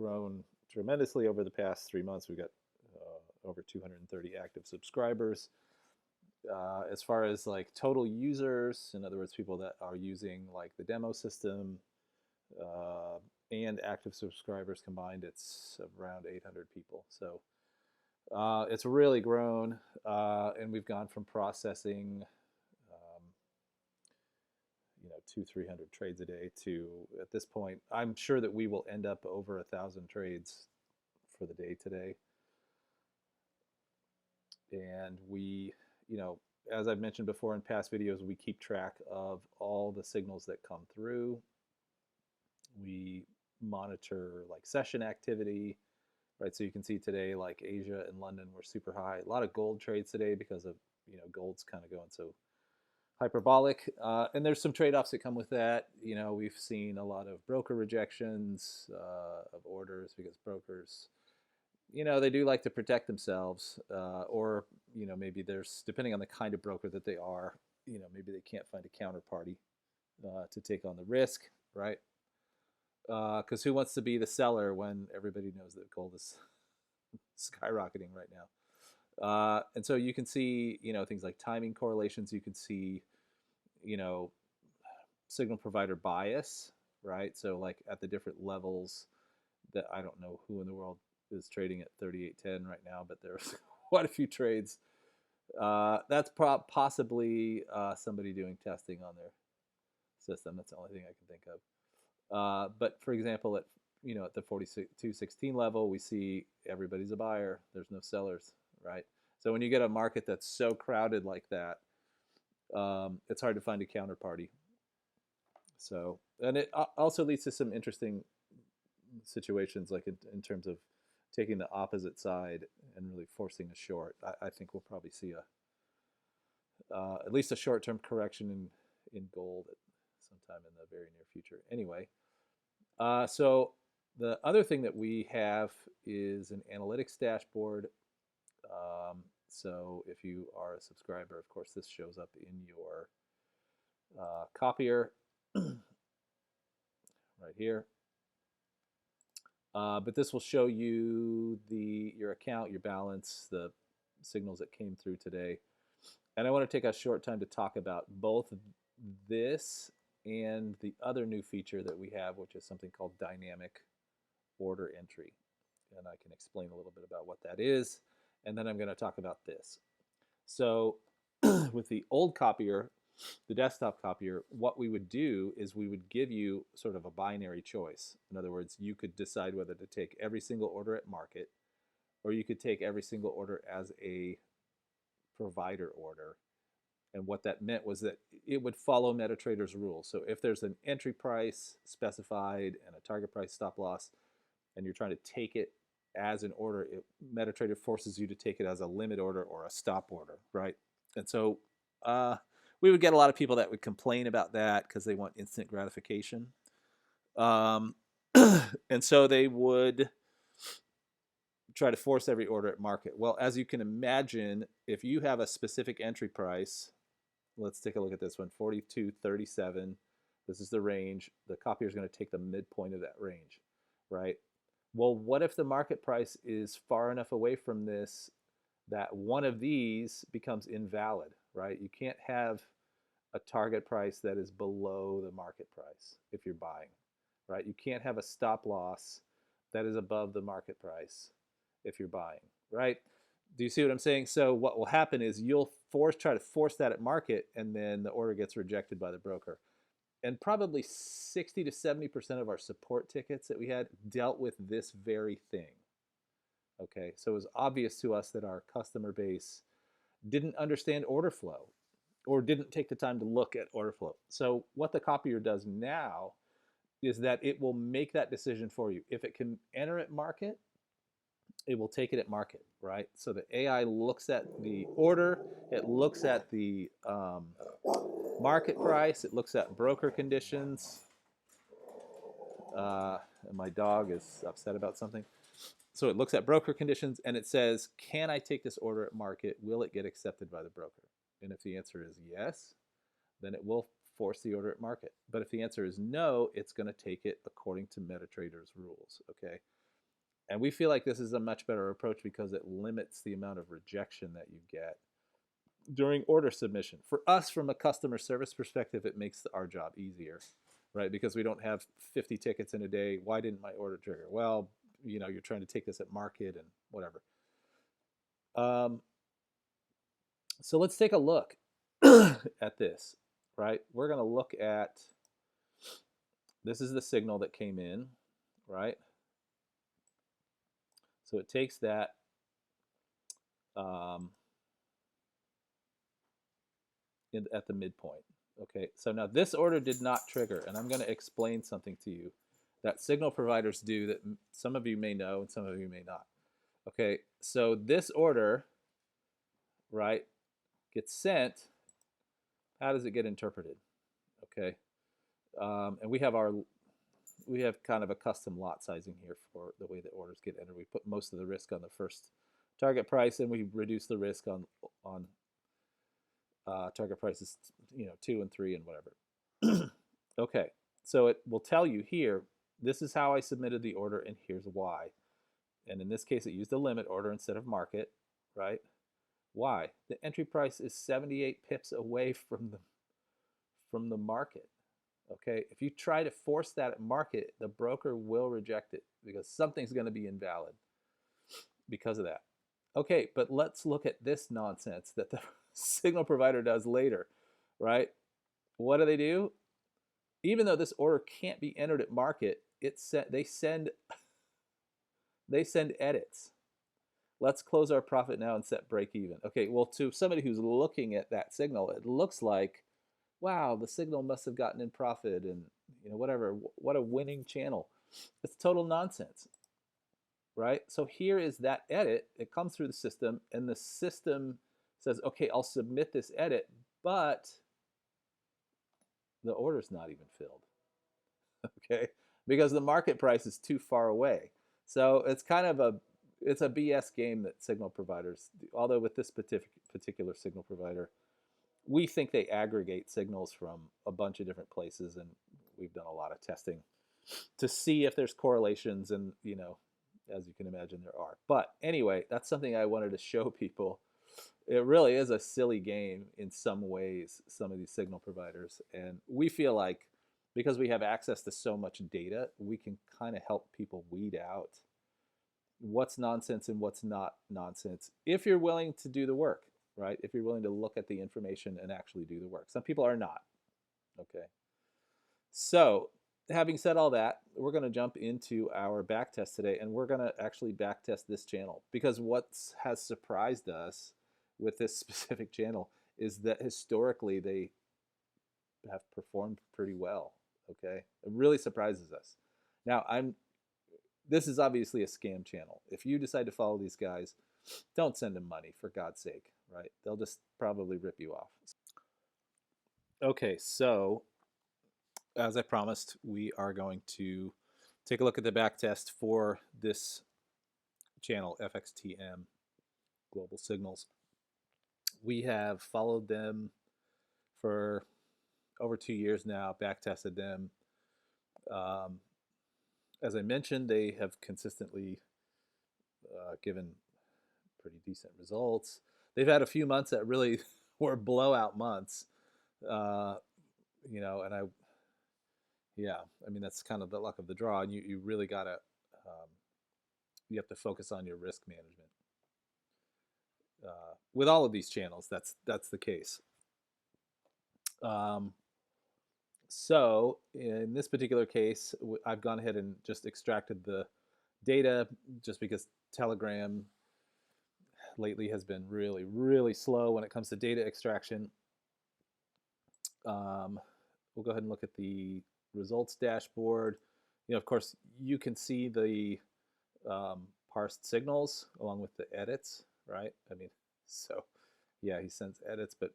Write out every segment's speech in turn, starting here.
grown tremendously over the past 3 months. We've got over 230 active subscribers. As far as like total users, in other words, people that are using like the demo system and active subscribers combined, it's around 800 people. So it's really grown, and we've gone from processing, 200-300 trades a day to, at this point, I'm sure that we will end up over 1,000 trades for the day today. And we, as I've mentioned before in past videos, we keep track of all the signals that come through. We monitor like session activity, right? So you can see today, like Asia and London were super high. A lot of gold trades today because of, gold's kind of going so hyperbolic. And there's some trade-offs that come with that. We've seen a lot of broker rejections of orders because brokers, they do like to protect themselves, or, maybe there's, depending on the kind of broker that they are, maybe they can't find a counterparty to take on the risk, right? Because who wants to be the seller when everybody knows that gold is skyrocketing right now? And so you can see, things like timing correlations. You can see, signal provider bias, right? So like at the different levels that I don't know who in the world is trading at 38.10 right now, but there's quite a few trades. That's possibly somebody doing testing on their system. That's the only thing I can think of. But for example, at the 42.16 level, we see everybody's a buyer. There's no sellers, right? So when you get a market that's so crowded like that, it's hard to find a counterparty. So, and it also leads to some interesting situations, like in terms of taking the opposite side and really forcing a short. I think we'll probably see at least a short-term correction in gold at sometime in the very near future. Anyway, so the other thing that we have is an analytics dashboard. So if you are a subscriber, of course, this shows up in your copier right here. But this will show you your account, your balance, the signals that came through today. And I want to take a short time to talk about both this and the other new feature that we have, which is something called dynamic order entry. And I can explain a little bit about what that is. And then I'm going to talk about this. So with the old copier, the desktop copier, what we would do is we would give you sort of a binary choice. In other words, you could decide whether to take every single order at market, or you could take every single order as a provider order. And what that meant was that it would follow MetaTrader's rules. So if there's an entry price specified and a target price stop loss, and you're trying to take it as an order, MetaTrader forces you to take it as a limit order or a stop order, right? And so we would get a lot of people that would complain about that because they want instant gratification. And so they would try to force every order at market. Well, as you can imagine, if you have a specific entry price, let's take a look at this one, 42.37. This is the range. The copier is going to take the midpoint of that range, right? Well, what if the market price is far enough away from this that one of these becomes invalid, right? You can't have a target price that is below the market price if you're buying, right? You can't have a stop loss that is above the market price if you're buying, right? Do you see what I'm saying? So what will happen is you'll try to force that at market, and then the order gets rejected by the broker. And probably 60 to 70% of our support tickets that we had dealt with this very thing. Okay, so it was obvious to us that our customer base didn't understand order flow or didn't take the time to look at order flow. So what the copier does now is that it will make that decision for you. If it can enter at market, it will take it at market, right? So the AI looks at the order, it looks at the market price, it looks at broker conditions. And my dog is upset about something. So it looks at broker conditions and it says, can I take this order at market? Will it get accepted by the broker? And if the answer is yes, then it will force the order at market. But if the answer is no, it's going to take it according to MetaTrader's rules, okay? And we feel like this is a much better approach because it limits the amount of rejection that you get during order submission. For us, from a customer service perspective, it makes our job easier, right? Because we don't have 50 tickets in a day. Why didn't my order trigger? Well, you're trying to take this at market and whatever. So let's take a look at this, right? We're going to look at, this is the signal that came in, right? So it takes that at the midpoint. Okay, so now this order did not trigger, and I'm going to explain something to you that signal providers do that some of you may know and some of you may not. Okay, so this order, right, gets sent. How does it get interpreted? Okay, and we have kind of a custom lot sizing here for the way that orders get entered. We put most of the risk on the first target price, and we reduce the risk on target prices, 2 and 3 and whatever. Okay, so it will tell you here, this is how I submitted the order, and here's why. And in this case, it used a limit order instead of market, right? Why? The entry price is 78 pips away from the market. Okay, if you try to force that at market, the broker will reject it because something's going to be invalid because of that. Okay, but let's look at this nonsense that the signal provider does later, right? What do? Even though this order can't be entered at market, they send edits. Let's close our profit now and set break even. Okay, well, to somebody who's looking at that signal, it looks like, wow, the signal must have gotten in profit and whatever. What a winning channel. It's total nonsense, right? So here is that edit. It comes through the system, and the system says, okay, I'll submit this edit, but the order's not even filled, okay? Because the market price is too far away. So it's kind of a BS game that signal providers do. Although with this particular signal provider, we think they aggregate signals from a bunch of different places, and we've done a lot of testing to see if there's correlations, and as you can imagine, there are. But anyway, that's something I wanted to show people. It really is a silly game in some ways, some of these signal providers, and we feel like because we have access to so much data, we can kind of help people weed out what's nonsense and what's not nonsense if you're willing to do the work, right? If you're willing to look at the information and actually do the work. Some people are not, okay? So having said all that, we're going to jump into our backtest today, and we're going to actually backtest this channel because what has surprised us with this specific channel is that historically they have performed pretty well, okay? It really surprises us. Now, this is obviously a scam channel. If you decide to follow these guys, don't send them money, for God's sake, right? They'll just probably rip you off. Okay, so as I promised, we are going to take a look at the backtest for this channel, FXTM Global Signals. We have followed them for over 2 years now, backtested them. As I mentioned, they have consistently given pretty decent results. They've had a few months that really were blowout months, and I mean, that's kind of the luck of the draw, and you really gotta, you have to focus on your risk management. With all of these channels, that's the case. So in this particular case, I've gone ahead and just extracted the data just because Telegram lately has been really, really slow when it comes to data extraction. We'll go ahead and look at the results dashboard. Of course, you can see the parsed signals along with the edits, right? I mean, so yeah, he sends edits, but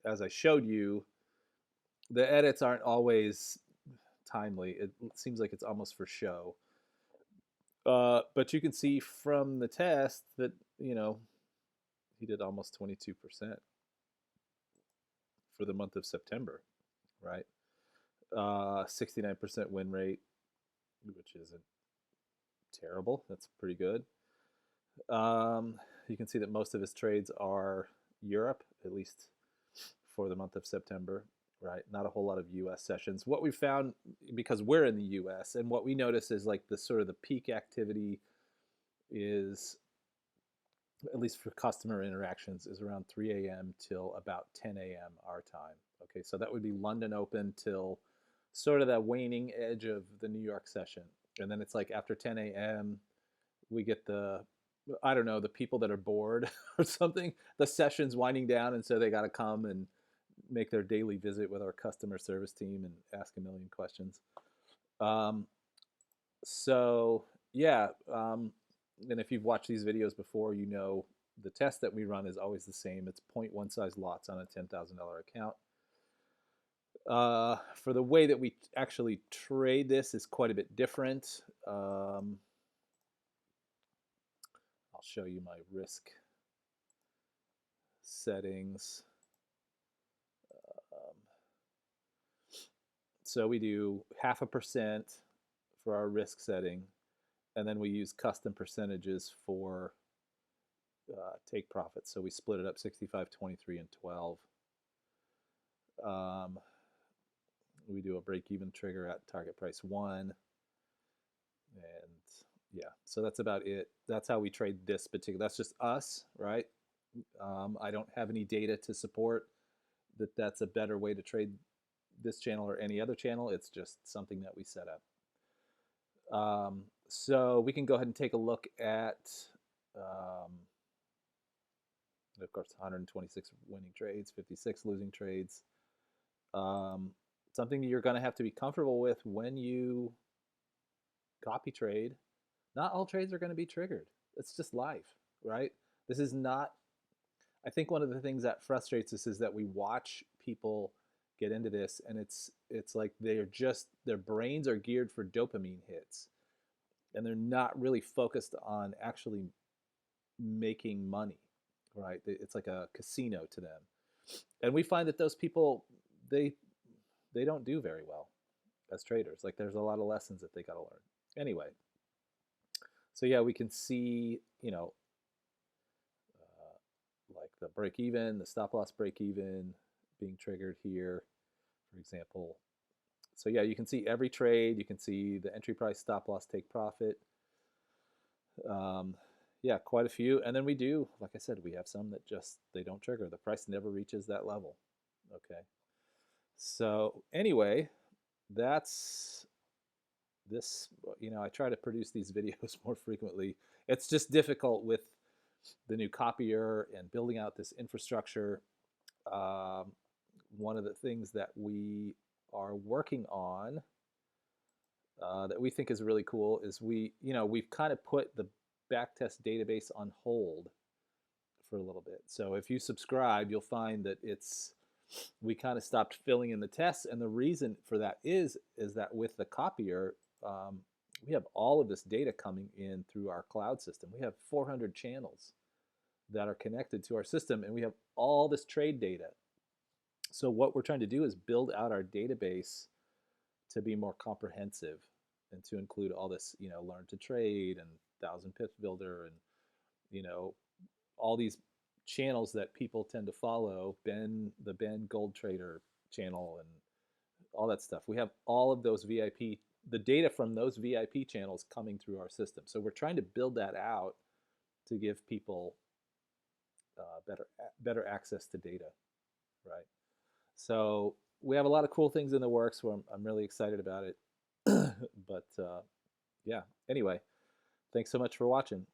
as I showed you, the edits aren't always timely. It seems like it's almost for show. But you can see from the test that, he did almost 22% for the month of September, right? 69% win rate, which isn't terrible. That's pretty good. Um, you can see that most of his trades are Europe, at least for the month of September, right? Not a whole lot of US sessions. What we found, because we're in the US, and what we notice is like the sort of the peak activity is, at least for customer interactions, is around 3 a.m. till about 10 a.m. our time. Okay, so that would be London open till sort of that waning edge of the New York session. And then it's like after 10 a.m., we get the, I don't know, the people that are bored or something. The session's winding down, and so they got to come and make their daily visit with our customer service team and ask a million questions. Um, so yeah, and if you've watched these videos before, you know the test that we run is always the same. It's 0.1 size lots on a $10,000 account. For the way that we actually trade this is quite a bit different. I'll show you my risk settings. Um, so we do 0.5% for our risk setting, and then we use custom percentages for take profits. So we split it up 65, 23, and 12. We do a break-even trigger at target price 1. And yeah, so that's about it. That's how we trade this particular. That's just us, right? I don't have any data to support that that's a better way to trade this channel or any other channel. It's just something that we set up. So we can go ahead and take a look at, of course, 126 winning trades, 56 losing trades. Something you're going to have to be comfortable with when you copy trade. Not all trades are going to be triggered. It's just life, right? This is not, I think one of the things that frustrates us is that we watch people get into this, and it's like they're just, their brains are geared for dopamine hits, and they're not really focused on actually making money, right? It's like a casino to them. And we find that those people, they don't do very well as traders. Like there's a lot of lessons that they got to learn. Anyway, so yeah, we can see, you know, like the break even, the stop loss break even being triggered here, for example. So yeah, you can see every trade. You can see the entry price, stop loss, take profit. Yeah, quite a few. And then we do, like I said, we have some that just, they don't trigger. The price never reaches that level. Okay. So anyway, that's this. You know, I try to produce these videos more frequently. It's just difficult with the new copier and building out this infrastructure. One of the things that we are working on that we think is really cool is we've kind of put the Backtest database on hold for a little bit. So if you subscribe, you'll find that we kind of stopped filling in the tests, and the reason for that is that with the copier, we have all of this data coming in through our cloud system. We have 400 channels that are connected to our system, and we have all this trade data. So what we're trying to do is build out our database to be more comprehensive and to include all this, learn to trade and 1,000 pips builder and, all these channels that people tend to follow, the Ben Gold Trader channel and all that stuff. We have all of those VIP, the data from those VIP channels coming through our system. So we're trying to build that out to give people better access to data, right? So we have a lot of cool things in the works. Where I'm really excited about it. But yeah, anyway, thanks so much for watching.